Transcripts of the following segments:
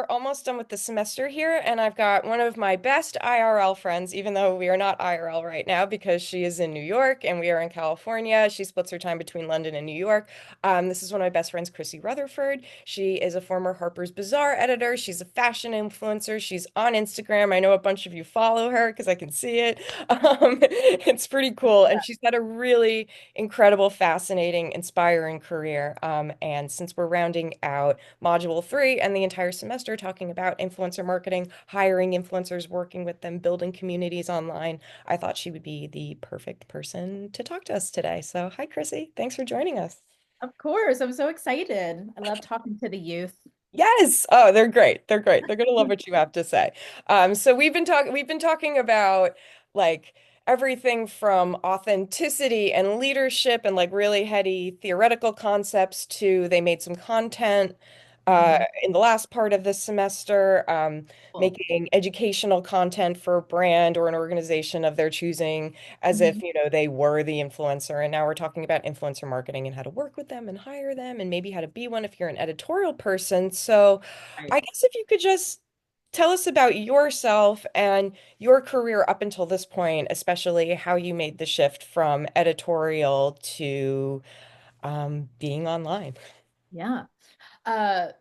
we're almost done with the semester here, and I've got one of my best IRL friends, even though we are not IRL right now because she is in New York and we are in California. She splits her time between London and New York. This is one of my best friends, Chrissy Rutherford. She is a former Harper's Bazaar editor. She's a fashion influencer. She's on Instagram. I know a bunch of you follow her because I can see it. It's pretty cool, and she's had a really incredible, fascinating, inspiring career. And since we're rounding out Module 3 and the entire semester talking about influencer marketing, hiring influencers, working with them, building communities online, I thought she would be the perfect person to talk to us today. So, hi, Chrissy. Thanks for joining us. Of course, I'm so excited. I love talking to the youth. Yes. Oh, they're great. They're great. They're gonna love what you have to say. So we've been talking about like everything from authenticity and leadership and like really heady theoretical concepts to they made some content Mhm. in the last part of this semester, Cool. making educational content for a brand or an organization of their choosing as if, Mhm. they were the influencer. And now we're talking about influencer marketing and how to work with them and hire them and maybe how to be one if you're an editorial person. So Right. I guess if you could just tell us about yourself and your career up until this point, especially how you made the shift from editorial to being online. Yeah.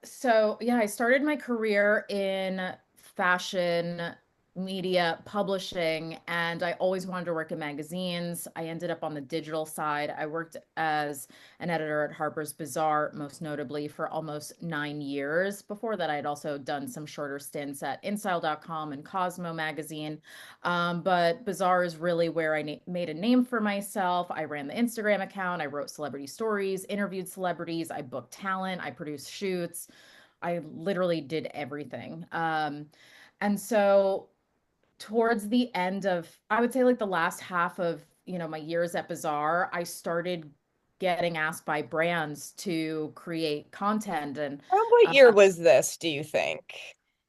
So I started my career in fashion media publishing, and I always wanted to work in magazines. I ended up on the digital side. I worked as an editor at Harper's Bazaar, most notably for almost 9 years. Before that, I had also done some shorter stints at InStyle.com and Cosmo magazine. But Bazaar is really where I made a name for myself. I ran the Instagram account, I wrote celebrity stories, interviewed celebrities, I booked talent, I produced shoots. I literally did everything. And so towards the end of, I would say like the last half of, my years at Bazaar, I started getting asked by brands to create content. And Around what year was this, do you think?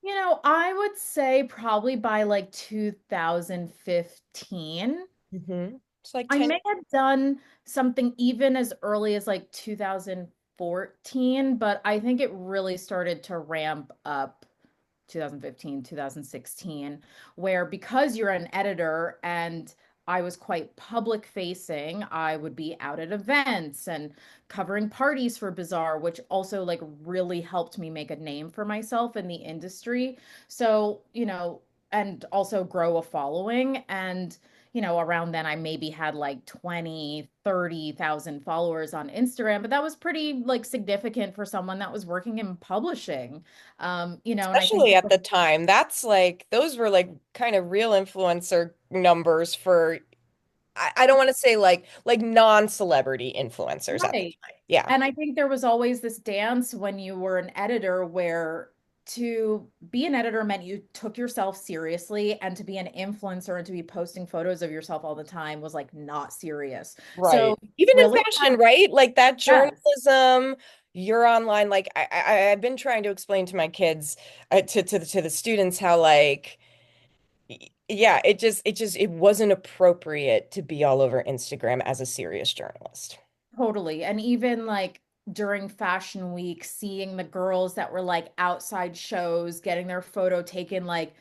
I would say probably by like 2015. It's like I 10. may have done something even as early as like 2014, but I think it really started to ramp up 2015, 2016, where because you're an editor and I was quite public facing, I would be out at events and covering parties for Bazaar, which also like really helped me make a name for myself in the industry. So, and also grow a following. And around then I maybe had like 20, 30,000 followers on Instagram, but that was pretty like significant for someone that was working in publishing. And I think Especially at the time. That's like, those were like kind of real influencer numbers for, I don't want to say like non-celebrity influencers at the right. time. Yeah. And I think there was always this dance when you were an editor where to be an editor meant you took yourself seriously, and to be an influencer and to be posting photos of yourself all the time was like not serious. So Right. Even in really fashion, right? Like that yes, journalism, you're online. Like I've been trying to explain to my kids, to the students how like, yeah, it wasn't appropriate to be all over Instagram as a serious journalist. totally. And even like during fashion week, seeing the girls that were like outside shows getting their photo taken, like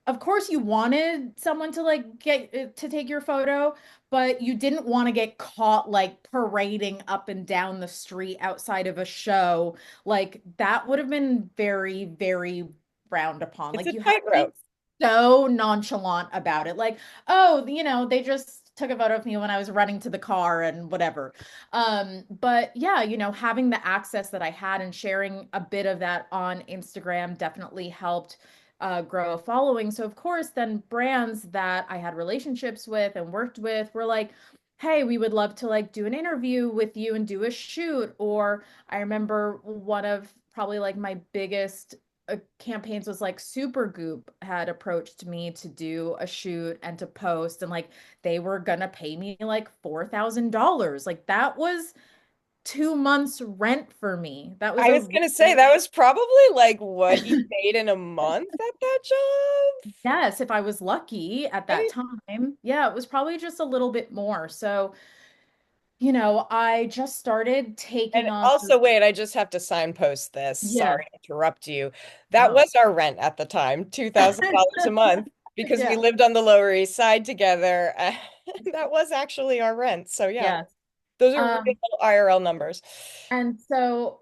of course you wanted someone to like get to take your photo, but you didn't want to get caught like parading up and down the street outside of a show. Like that would have been very, very frowned upon. It's Like a you have to be tightrope. so nonchalant about it. Like, oh, they just took a photo of me when I was running to the car and whatever. But yeah, having the access that I had and sharing a bit of that on Instagram definitely helped grow a following. So of course, then brands that I had relationships with and worked with were like, "Hey, we would love to like do an interview with you and do a shoot." Or I remember one of probably like my biggest campaigns was like Supergoop had approached me to do a shoot and to post, and like they were gonna pay me like $4,000. Like that was 2 months rent for me. That was I a was gonna say really that was probably like what you made in a month at that job, yes, if I was lucky at that right? time. Yeah, it was probably just a little bit more. So I just started And taking on, also, wait, I just have to signpost this. yeah. Sorry to interrupt you. That Oh. was our rent at the time, $2,000 a month, because we Yeah. lived on the Lower East Side together. That was actually our rent. So yeah, Yes. those are real Um, IRL numbers. and so,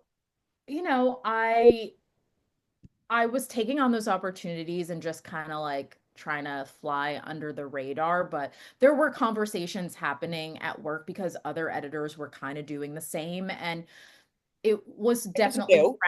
I was taking on those opportunities and just kind of like trying to fly under the radar, but there were conversations happening at work because other editors were kind of doing the same, and As you do.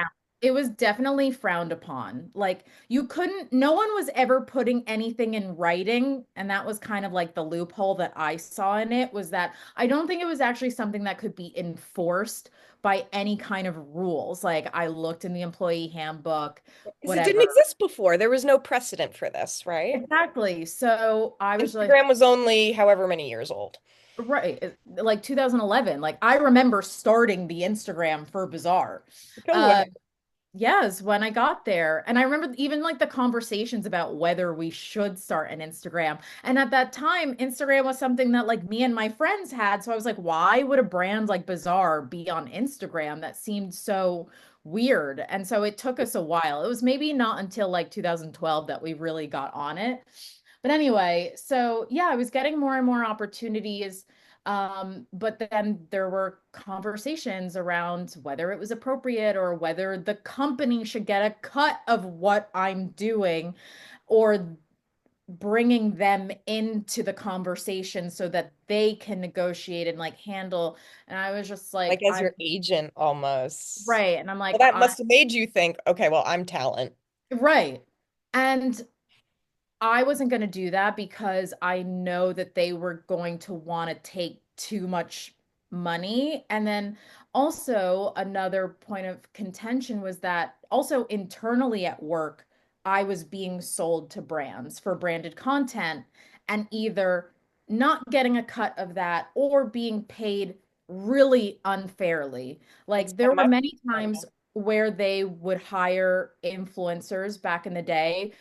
it was definitely frowned upon. Like you couldn't no one was ever putting anything in writing, and that was kind of like the loophole that I saw in it, was that I don't think it was actually something that could be enforced by any kind of rules. Like I looked in the employee handbook, Because it didn't whatever. exist before. There was no precedent for this, right? Exactly. So I was like, Instagram was only however many years old. right, like 2011. Like I remember starting the Instagram for Bazaar. Go Uh, ahead. Yes, when I got there. And I remember even like the conversations about whether we should start an Instagram. And at that time, Instagram was something that like me and my friends had. So I was like, why would a brand like Bazaar be on Instagram? That seemed so weird. And so it took us a while. It was maybe not until like 2012 that we really got on it. But anyway, so yeah, I was getting more and more opportunities. But then there were conversations around whether it was appropriate or whether the company should get a cut of what I'm doing, or bringing them into the conversation so that they can negotiate and like handle. And I was just Like like, as I'm your agent almost. right. And I'm Well, like, that must have made you think, okay, well, I'm talent. right. And I wasn't going to do that because I know that they were going to want to take too much money. And then also, another point of contention was that also internally at work, I was being sold to brands for branded content and either not getting a cut of that or being paid really unfairly. That's Like kind there of were my many point. times where they would hire influencers back in the day.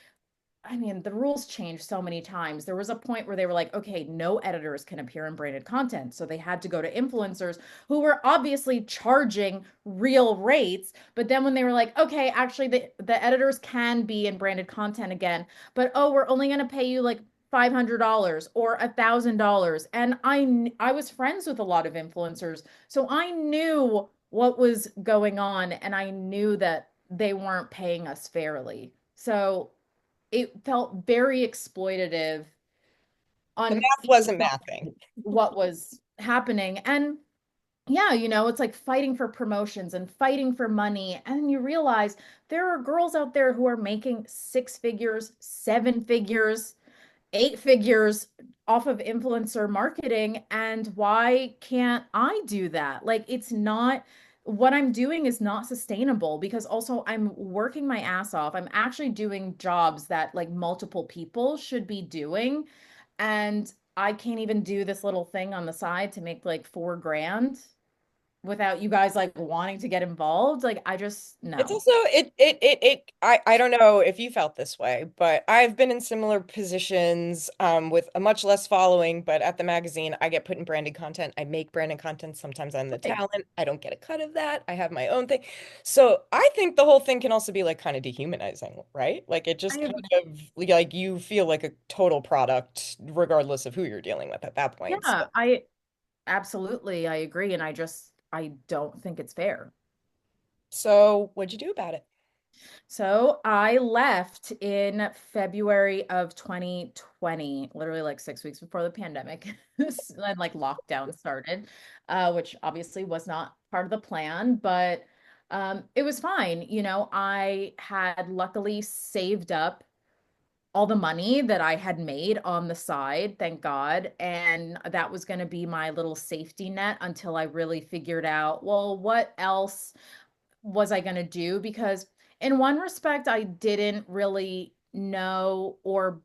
I mean, the rules changed so many times. There was a point where they were like, okay, no editors can appear in branded content. So they had to go to influencers who were obviously charging real rates. But then when they were like, okay, actually, the editors can be in branded content again, but oh, we're only going to pay you like $500 or $1,000. And I was friends with a lot of influencers. So I knew what was going on, and I knew that they weren't paying us fairly. So it felt very exploitative The on math either wasn't mathing. side, what was happening. And yeah, it's like fighting for promotions and fighting for money. And you realize there are girls out there who are making six figures, seven figures, eight figures off of influencer marketing. And why can't I do that? Like, it's not, what I'm doing is not sustainable because also I'm working my ass off. I'm actually doing jobs that like multiple people should be doing. And I can't even do this little thing on the side to make like 4 grand without you guys like wanting to get involved. Like, I just, It's no. also I don't know if you felt this way, but I've been in similar positions with a much less following, but at the magazine I get put in branded content. I make branded content. Sometimes I'm the Right. talent. I don't get a cut of that. I have my own thing. So I think the whole thing can also be like kind of dehumanizing, right? Like it just I, kind of like you feel like a total product regardless of who you're dealing with at that point. yeah, I absolutely, I agree. And I don't think it's fair. So what'd you do about it? So I left in February of 2020, literally like 6 weeks before the pandemic and like lockdown started, which obviously was not part of the plan, but it was fine. I had luckily saved up all the money that I had made on the side, thank God. And that was going to be my little safety net until I really figured out, well, what else was I going to do? Because in one respect, I didn't really know or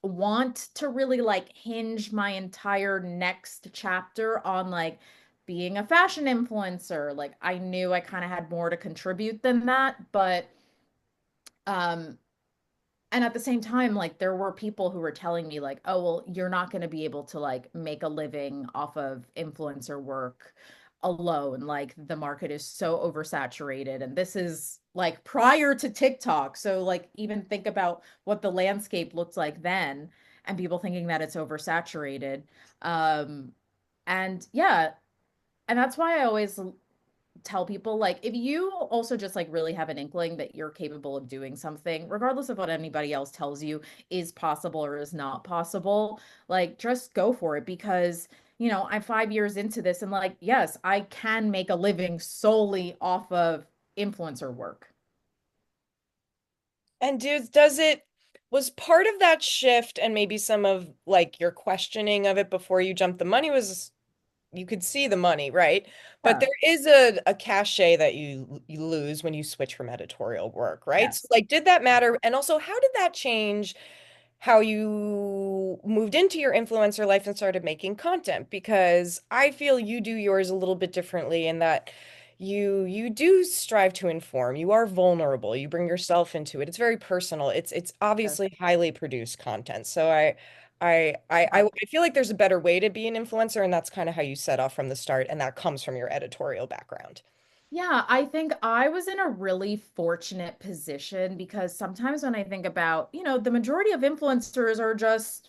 want to really like hinge my entire next chapter on like being a fashion influencer. Like I knew I kind of had more to contribute than that, but um And at the same time, like there were people who were telling me like, oh, well, you're not going to be able to like make a living off of influencer work alone. Like the market is so oversaturated. And this is like prior to TikTok. So like even think about what the landscape looked like then and people thinking that it's oversaturated. Um, and yeah, and that's why I always tell people like if you also just like really have an inkling that you're capable of doing something regardless of what anybody else tells you is possible or is not possible, like just go for it because I'm 5 years into this and like yes, I can make a living solely off of influencer work. And does it was part of that shift and maybe some of like your questioning of it before you jumped the money was you could see the money, right? But Yeah. there is a cachet that you lose when you switch from editorial work, right? So Yes. like did that matter? And also how did that change how you moved into your influencer life and started making content? Because I feel you do yours a little bit differently in that you do strive to inform. You are vulnerable. You bring yourself into it. It's very personal. It's Yes. obviously highly produced content. So I feel like there's a better way to be an influencer, and that's kind of how you set off from the start, and that comes from your editorial background. Yeah, I think I was in a really fortunate position because sometimes when I think about, the majority of influencers are just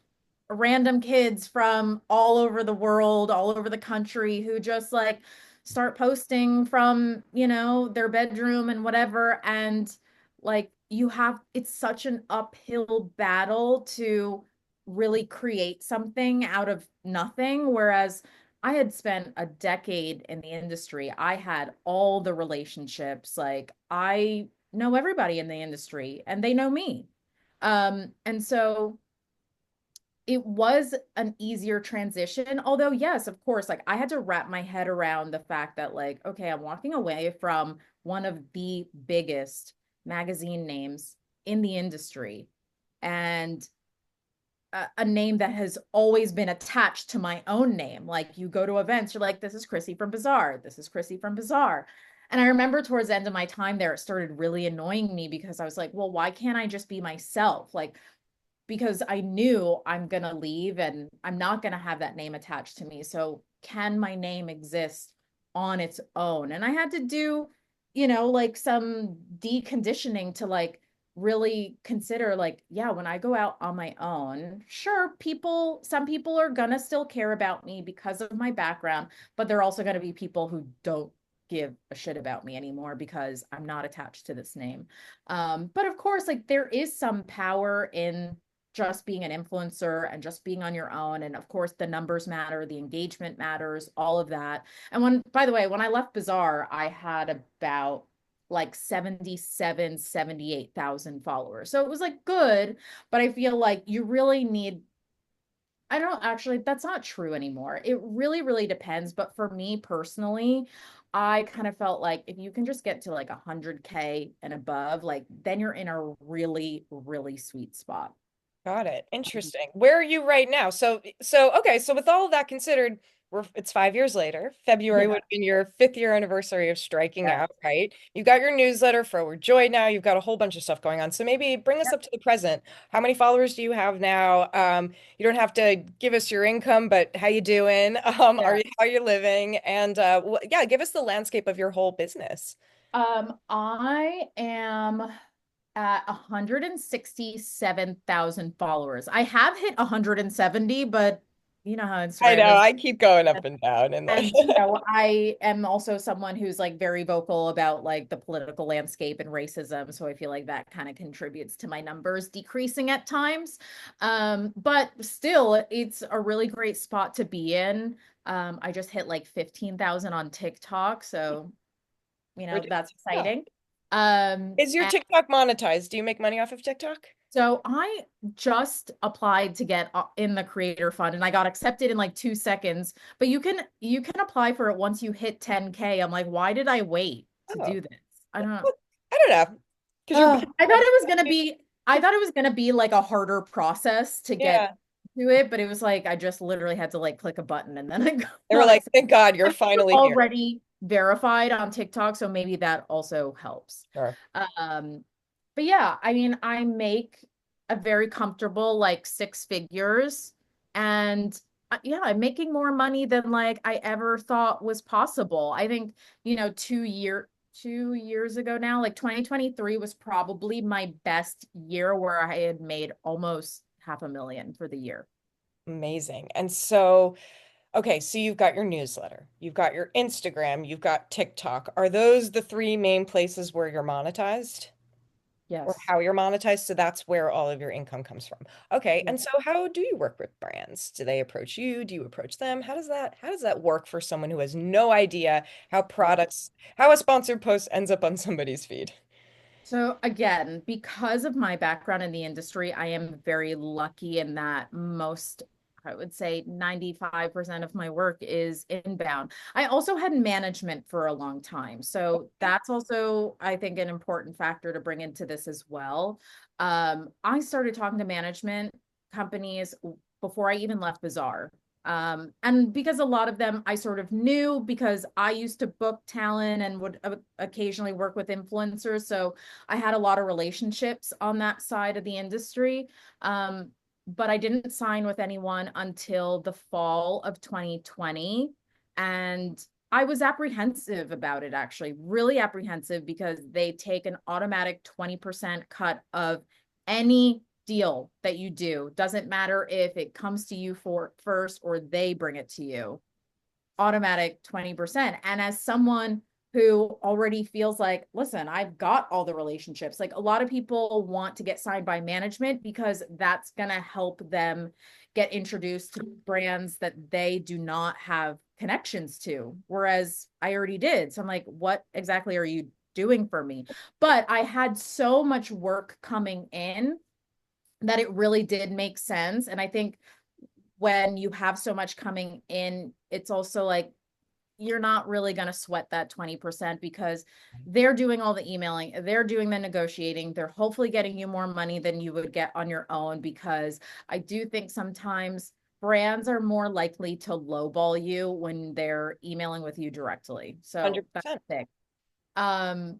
random kids from all over the world, all over the country who just like start posting from, their bedroom and whatever. And like it's such an uphill battle to really create something out of nothing. Whereas I had spent a decade in the industry. I had all the relationships. Like I know everybody in the industry and they know me. And so it was an easier transition. Although, yes, of course, like I had to wrap my head around the fact that, like, okay, I'm walking away from one of the biggest magazine names in the industry. And a name that has always been attached to my own name. Like you go to events, you're like, this is Chrissy from Bazaar. This is Chrissy from Bazaar. And I remember towards the end of my time there, it started really annoying me because I was like, well, why can't I just be myself? Like, because I knew I'm going to leave and I'm not going to have that name attached to me. So, can my name exist on its own? And I had to do, like some deconditioning to like really consider like, yeah, when I go out on my own, sure, some people are going to still care about me because of my background, but they're also going to be people who don't give a shit about me anymore because I'm not attached to this name. But of course, like there is some power in just being an influencer and just being on your own. And of course, the numbers matter, the engagement matters, all of that. And by the way, when I left Bazaar, I had about like 78,000 followers. So it was like good, but I feel like you really need, I don't actually, that's not true anymore. It really, really depends. But for me personally, I kind of felt like if you can just get to like 100K and above, like then you're in a really, really sweet spot. Got it. Interesting. Where are you right now? So okay, so with all of that considered, it's 5 years later. February would Yeah. have been your fifth year anniversyou of striking Yeah. out, right? You got your newsletter for Joy now. You've got a whole bunch of stuff going on. So maybe bring us up to the present. How many followers do you have now? You don't have to give us your income, but how you doing? Yeah. How you living? And yeah, give us the landscape of your whole business. I am at 167,000 followers. I have hit 170, but you know how I Instagram know, is. I keep going up and down and like And, I am also someone who's like very vocal about like the political landscape and racism. So I feel like that kind of contributes to my numbers decreasing at times. But still, it's a really great spot to be in. I just hit like 15,000 on TikTok. So, that's ridiculous. Yeah. exciting. Is your And TikTok monetized? Do you make money off of TikTok? so I just applied to get in the creator fund and I got accepted in like 2 seconds. But you can apply for it once you hit 10K. I'm like, why did I wait to Oh, do this? I don't know. I don't know. Because you're busy. I thought it was gonna be like a harder process to get Yeah. to it, but it was like I just literally had to like click a button and then I They were got like, accepted. thank God you're I'm finally here. already verified on TikTok, so maybe that also helps. Sure. Um, but yeah, I mean, I make a very comfortable like six figures. And yeah, I'm making more money than like I ever thought was possible. I think, 2 years ago now, like 2023 was probably my best year where I had made almost half a million for the year. Amazing. And so, okay, so you've got your newsletter, you've got your Instagram, you've got TikTok. Are those the three main places where you're monetized? Or Yes. how you're monetized? So that's where all of your income comes from. Okay, Yeah. and so how do you work with brands? Do they approach you? Do you approach them? How does that work for someone who has no idea how a sponsored post ends up on somebody's feed? So again, because of my background in the industry, I am very lucky in that I would say 95% of my work is inbound. I also had management for a long time. So that's also, I think, an important factor to bring into this as well. I started talking to management companies before I even left Bazaar. And because a lot of them I sort of knew because I used to book talent and would occasionally work with influencers. So I had a lot of relationships on that side of the industry. But I didn't sign with anyone until the fall of 2020. And I was apprehensive about it, actually, really apprehensive because they take an automatic 20% cut of any deal that you do. Doesn't matter if it comes to you for first or they bring it to you, automatic 20%. And as someone who already feels like, listen, I've got all the relationships. Like a lot of people want to get signed by management because that's going to help them get introduced to brands that they do not have connections to. Whereas I already did. So I'm like, what exactly are you doing for me? But I had so much work coming in that it really did make sense. And I think when you have so much coming in, it's also like you're not really going to sweat that 20% because they're doing all the emailing, they're doing the negotiating, they're hopefully getting you more money than you would get on your own. Because I do think sometimes brands are more likely to lowball you when they're emailing with you directly. So that's 100%. the thing. Um,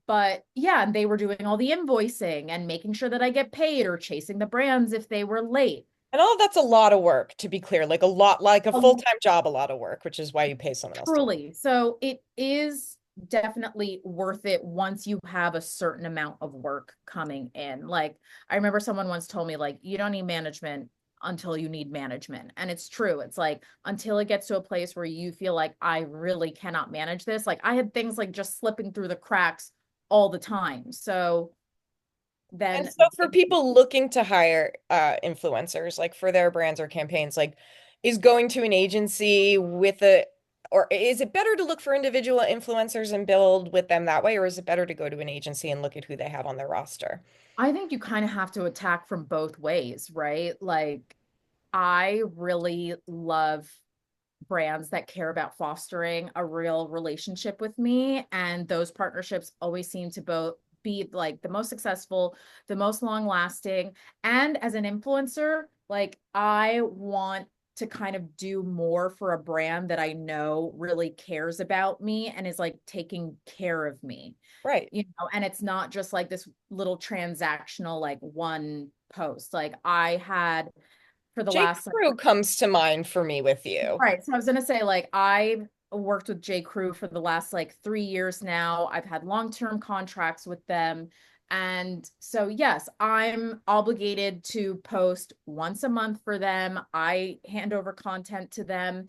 but yeah, and they were doing all the invoicing and making sure that I get paid or chasing the brands if they were late. And all of that's a lot of work, to be clear, like a lot, like a full-time job, a lot of work, which is why you pay someone else to. Truly. So it is definitely worth it once you have a certain amount of work coming in. Like I remember someone once told me like you don't need management until you need management. And it's true. It's like until it gets to a place where you feel like I really cannot manage this. Like I had things like just slipping through the cracks all the time. So And then so for people looking to hire influencers, like for their brands or campaigns, like is going to an agency with a, or is it better to look for individual influencers and build with them that way, or is it better to go to an agency and look at who they have on their roster? I think you kind of have to attack from both ways, right? Like I really love brands that care about fostering a real relationship with me. And those partnerships always seem to both be like the most successful, the most long lasting. And as an influencer, like I want to kind of do more for a brand that I know really cares about me and is like taking care of me, Right. and it's not just like this little transactional, like one post. Like I had for the J. last like Crew comes to mind for me with you. right. So I was gonna say, like, I've worked with J. Crew for the last like 3 years now. I've had long-term contracts with them. And so, yes, I'm obligated to post once a month for them. I hand over content to them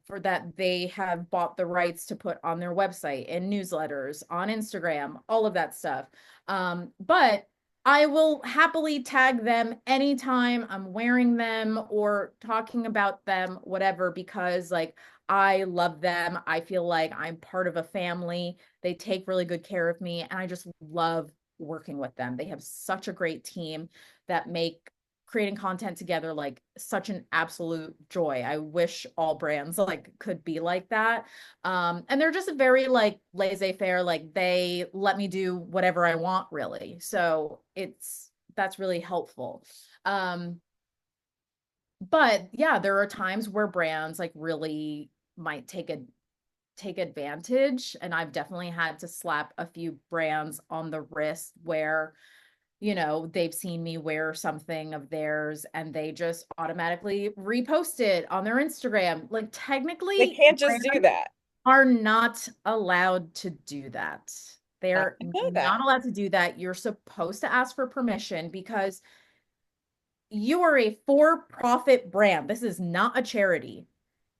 for that they have bought the rights to put on their website and newsletters, on Instagram, all of that stuff. But I will happily tag them anytime I'm wearing them or talking about them, whatever, because like I love them. I feel like I'm part of a family. They take really good care of me, and I just love working with them. They have such a great team that make creating content together like such an absolute joy. I wish all brands like could be like that. And they're just very like laissez-faire, like they let me do whatever I want really. So that's really helpful. Um, but yeah, there are times where brands like really might take advantage, and I've definitely had to slap a few brands on the wrist where they've seen me wear something of theirs and they just automatically repost it on their Instagram. Like They technically, can't just do brands that. are not allowed to do that. I They're didn't know not that. allowed to do that. You're supposed to ask for permission because you are a for-profit brand. This is not a charity.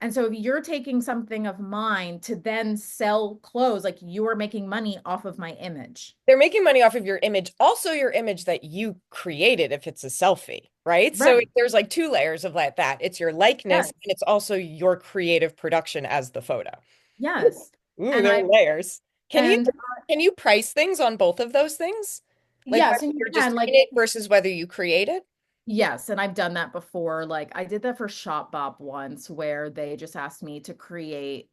And so if you're taking something of mine to then sell clothes, like you are making money off of my image. They're making money off of your image, also your image that you created if it's a selfie, right? So Right. there's like two layers of that. It's your likeness Yes. and it's also your creative production as the photo. Ooh, Yes. ooh, And there are I layers. Can you and can you price things on both of those things? Like yes, whether and you you're just can in like it versus whether you create it? yes, and I've done that before. Like I did that for Shop Bop once where they just asked me to create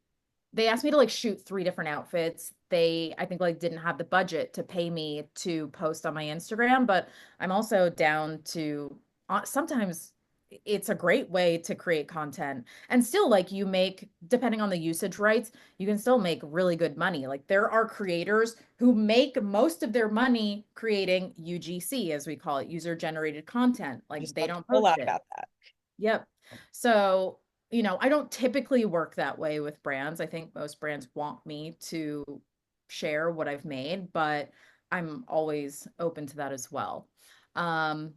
they asked me to like shoot three different outfits. They, I think, like didn't have the budget to pay me to post on my Instagram, but I'm also down to sometimes it's a great way to create content and still like you make, depending on the usage rights, you can still make really good money. Like there are creators who make most of their money creating UGC, as we call it, user generated content. I Like just they talked don't a lot post it. about that. Yep. So, I don't typically work that way with brands. I think most brands want me to share what I've made, but I'm always open to that as well. Um,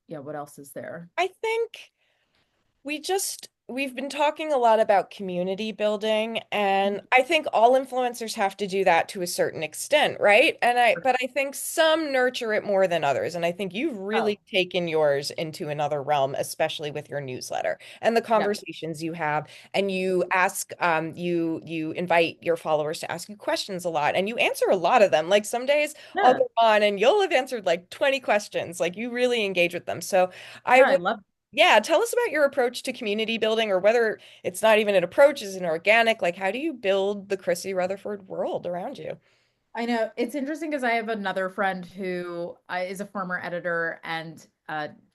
yeah, what else is there? I think we've been talking a lot about community building, and I think all influencers have to do that to a certain extent, right? But I think some nurture it more than others. And I think you've Oh, really taken yours into another realm, especially with your newsletter and the yeah. conversations you have. And you ask, you invite your followers to ask you questions a lot, and you answer a lot of them. Like some days I'll Yeah. go on and you'll have answered like 20 questions. Like you really engage with them. So I Yeah, I would love yeah, tell us about your approach to community building, or whether it's not even an approach, is an organic. Like, how do you build the Chrissy Rutherford world around you? I know it's interesting because I have another friend who is a former editor and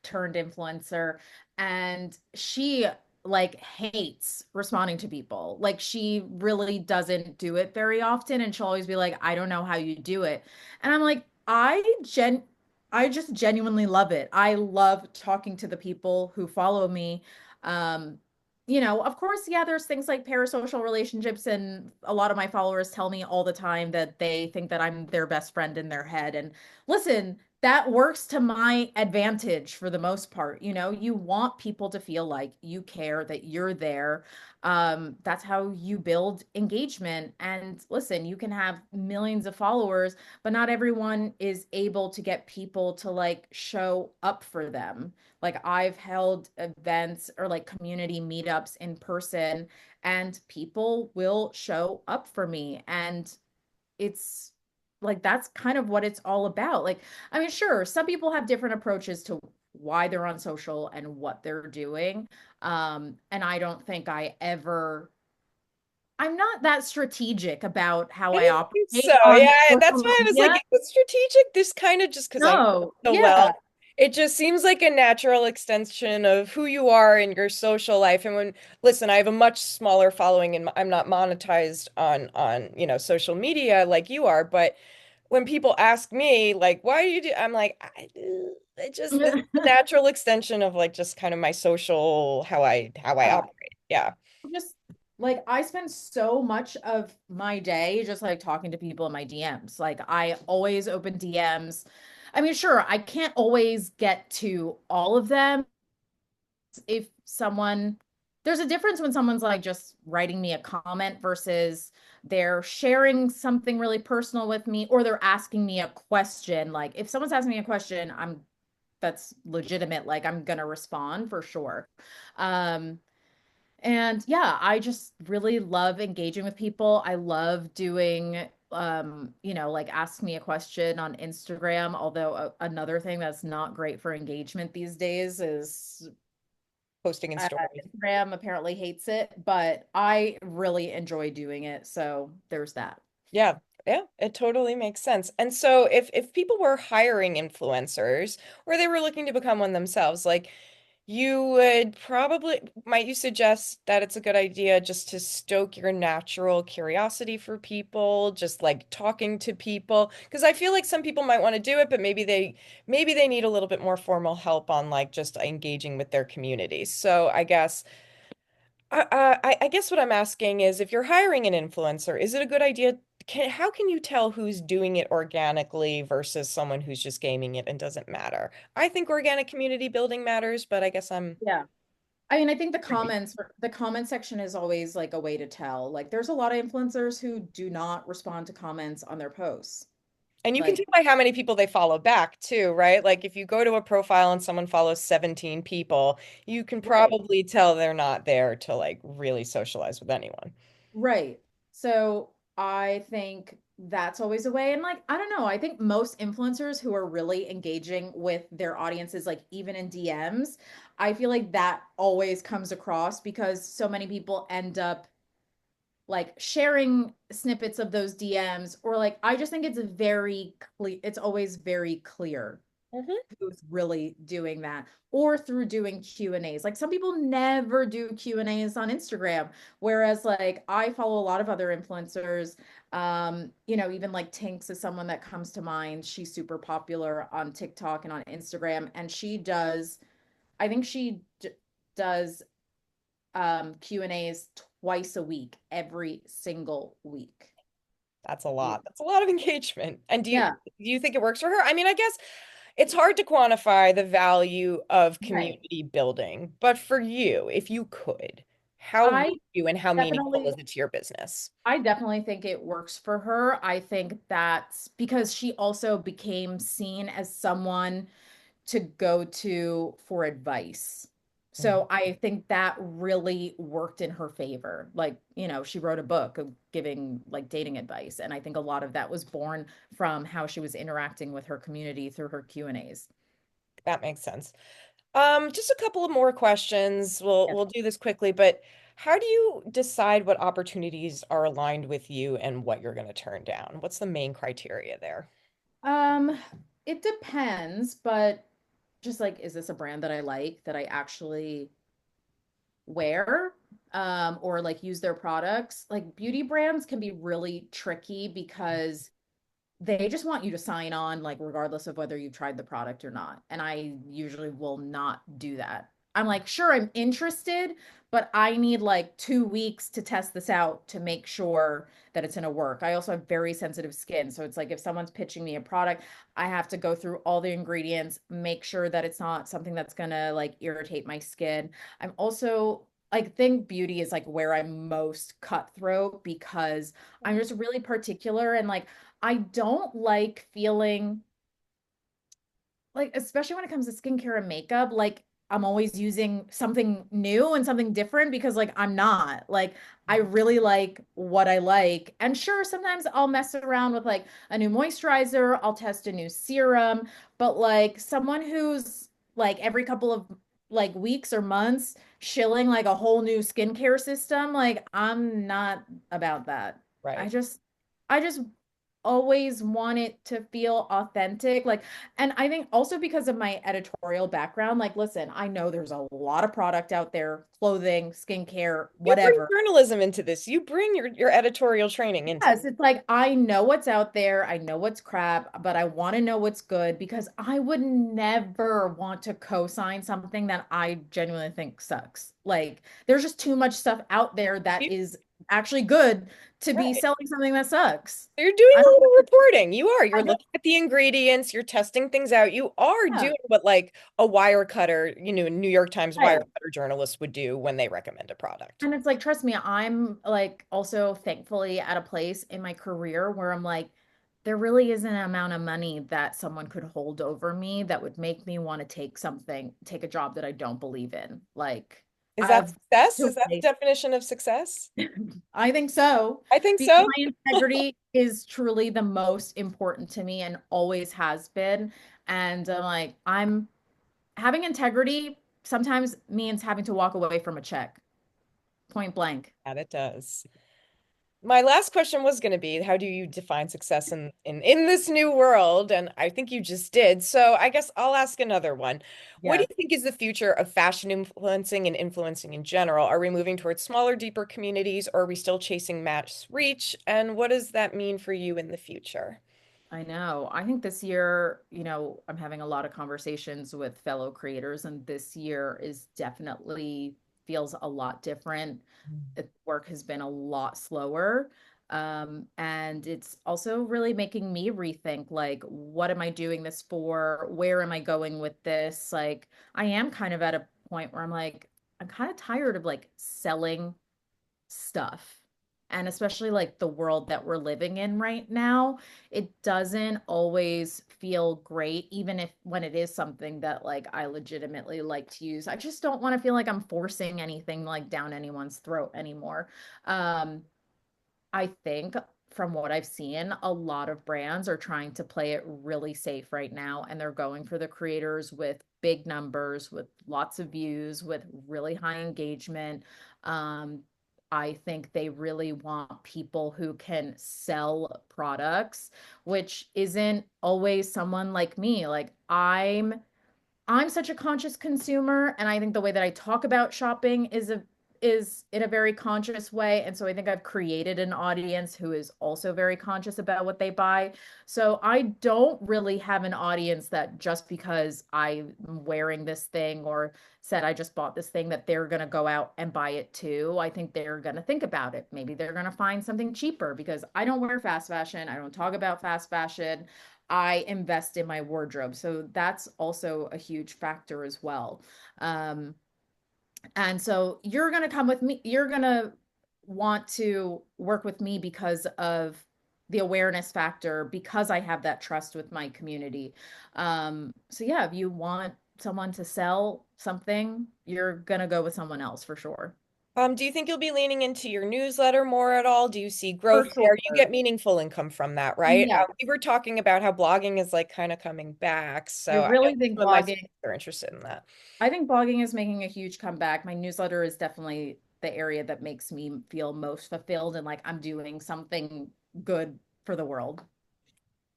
turned influencer, and she like hates responding to people. Like she really doesn't do it very often, and she'll always be like, "I don't know how you do it," and I'm like, I just genuinely love it. I love talking to the people who follow me. Um, of course, yeah, there's things like parasocial relationships, and a lot of my followers tell me all the time that they think that I'm their best friend in their head. And listen, that works to my advantage for the most part. You want people to feel like you care, that you're there. That's how you build engagement. And listen, you can have millions of followers, but not everyone is able to get people to like show up for them. Like I've held events or like community meetups in person and people will show up for me. And it's like that's kind of what it's all about. Like, I mean, sure, some people have different approaches to why they're on social and what they're doing. And I don't think I'm not that strategic about how I I didn't think operate so. on Yeah, that's social why I was like, media. is it strategic? This kind of just because I know No, so well. yeah. It just seems like a natural extension of who you are in your social life. And listen, I have a much smaller following, and I'm not monetized on social media like you are. But when people ask me, like, why do you do? I'm like, this is a natural extension of like just kind of my social how I Yeah. operate. Yeah. Just like I spend so much of my day just like talking to people in my DMs. Like I always open DMs. I mean, sure, I can't always get to all of them. If someone, there's a difference when someone's like just writing me a comment versus they're sharing something really personal with me or they're asking me a question. Like if someone's asking me a question, that's legitimate. Like I'm gonna respond for sure. Um, and yeah, I just really love engaging with people. I love doing like ask me a question on Instagram, although another thing that's not great for engagement these days is Posting in stories. Instagram apparently hates it, but I really enjoy doing it. So there's that. Yeah, yeah, it totally makes sense. And so if people were hiring influencers or they were looking to become one themselves, like You would probably, might you suggest that it's a good idea just to stoke your natural curiosity for people, just like talking to people? Because I feel like some people might want to do it, but maybe they need a little bit more formal help on like just engaging with their communities. So I guess I guess what I'm asking is if you're hiring an influencer, is it a good idea? How can you tell who's doing it organically versus someone who's just gaming it and doesn't matter? I think organic community building matters, but I guess I'm Yeah. I mean, I think the comment section is always like a way to tell. Like, there's a lot of influencers who do not respond to comments on their posts. and you can tell Like, by how many people they follow back too, right? Like if you go to a profile and someone follows 17 people, you can right. probably tell they're not there to like really socialize with anyone. Right. So I think that's always a way. And like, I don't know, I think most influencers who are really engaging with their audiences, like even in DMs, I feel like that always comes across because so many people end up like sharing snippets of those DMs, or like I just think it's very clear, it's always very clear Mhm. who's really doing that, or through doing Q&As. Like some people never do Q&As on Instagram, whereas like I follow a lot of other influencers. Even like Tinks is someone that comes to mind. She's super popular on TikTok and on Instagram, and I think does Q&As twice a week, every single week. That's a Yeah. lot. That's a lot of engagement. And do Yeah, you think it works for her? I mean, I guess it's hard to quantify the value of right. community building, but for you, if you could, how would I you and how meaningful definitely is it to your business? I definitely think it works for her. I think that's because she also became seen as someone to go to for advice. Mhm. So I think that really worked in her favor. Like, she wrote a book of giving like dating advice, and I think a lot of that was born from how she was interacting with her community through her Q&As. That makes sense. Just a couple of more questions. We'll Yeah. we'll do this quickly, but how do you decide what opportunities are aligned with you and what you're going to turn down? What's the main criteria there? Um, it depends, but just like, is this a brand that I like, that I actually wear, or like use their products? Like beauty brands can be really tricky because they just want you to sign on, like, regardless of whether you've tried the product or not. And I usually will not do that. I'm like, sure, I'm interested, but I need like 2 weeks to test this out to make sure that it's going to work. I also have very sensitive skin. So it's like if someone's pitching me a product, I have to go through all the ingredients, make sure that it's not something that's going to like irritate my skin. I'm also like, think beauty is like where I'm most cutthroat because I'm just really particular, and like I don't like feeling like, especially when it comes to skincare and makeup, like I'm always using something new and something different because like I'm not. Like I really like what I like. And sure, sometimes I'll mess around with like a new moisturizer, I'll test a new serum, but like someone who's like every couple of like weeks or months shilling like a whole new skincare system, like I'm not about that. I Right. just I just always want it to feel authentic. Like, and I think also because of my editorial background, like, listen, I know there's a lot of product out there, clothing, skincare, You bring whatever. journalism into this. You bring your editorial training into Yes, it's like I know what's out there, I know what's crap, but I want to know what's good because I would never want to co-sign something that I genuinely think sucks. Like, there's just too much stuff out there that it. is actually good to be Right. selling something that sucks. You're doing I a don't, little reporting. You are. You're I don't, looking at the ingredients. You're testing things out. You are yeah. doing what like a wire cutter, New York Times wire Right. cutter journalist would do when they recommend a product. And it's like, trust me, I'm like also thankfully at a place in my career where I'm like, there really isn't an amount of money that someone could hold over me that would make me want to take a job that I don't believe in. Like, Is that I've success? Is that the definition of success? I think so. I think Because so. my integrity is truly the most important to me and always has been. And I'm like, I'm having integrity sometimes means having to walk away from a check, point blank. And it does. My last question was going to be, how do you define success in this new world? And I think you just did. So I guess I'll ask another one. What do Yes. you think is the future of fashion influencing and influencing in general? Are we moving towards smaller, deeper communities, or are we still chasing mass reach? And what does that mean for you in the future? I know. I think this year, I'm having a lot of conversations with fellow creators, and this year is definitely feels a lot different. Work has been a lot slower. And it's also really making me rethink, like, what am I doing this for? Where am I going with this? Like, I am kind of at a point where I'm like, I'm kind of tired of like selling stuff. And especially like the world that we're living in right now, it doesn't always feel great, even if when it is something that like I legitimately like to use. I just don't want to feel like I'm forcing anything like down anyone's throat anymore. Um, I think from what I've seen, a lot of brands are trying to play it really safe right now, and they're going for the creators with big numbers, with lots of views, with really high engagement. Um, I think they really want people who can sell products, which isn't always someone like me. Like I'm such a conscious consumer, and I think the way that I talk about shopping is in a very conscious way. And so I think I've created an audience who is also very conscious about what they buy. So I don't really have an audience that just because I'm wearing this thing or said I just bought this thing that they're going to go out and buy it too. I think they're going to think about it. Maybe they're going to find something cheaper because I don't wear fast fashion. I don't talk about fast fashion. I invest in my wardrobe. So that's also a huge factor as well. Um, and so you're going to come with me. You're going to want to work with me because of the awareness factor, because I have that trust with my community. So yeah, if you want someone to sell something, you're going to go with someone else for sure. Do you think you'll be leaning into your newsletter more at all? Do you see For growth there? You sure. get meaningful income from that, right? Yeah, We were talking about how blogging is like kind of coming back. I So I know really think some of my blogging students are interested in that. I think blogging is making a huge comeback. My newsletter is definitely the area that makes me feel most fulfilled and like I'm doing something good for the world.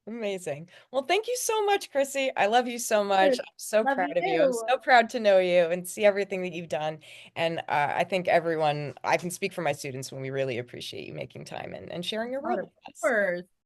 Amazing. Well, thank you so much, Chrissy. I love you so much. Good. I'm so Love proud of you. I'm you. so proud to know you and see everything that you've done. And I think everyone, I can speak for my students when we really appreciate you making time and sharing your Oh, world of with us. course.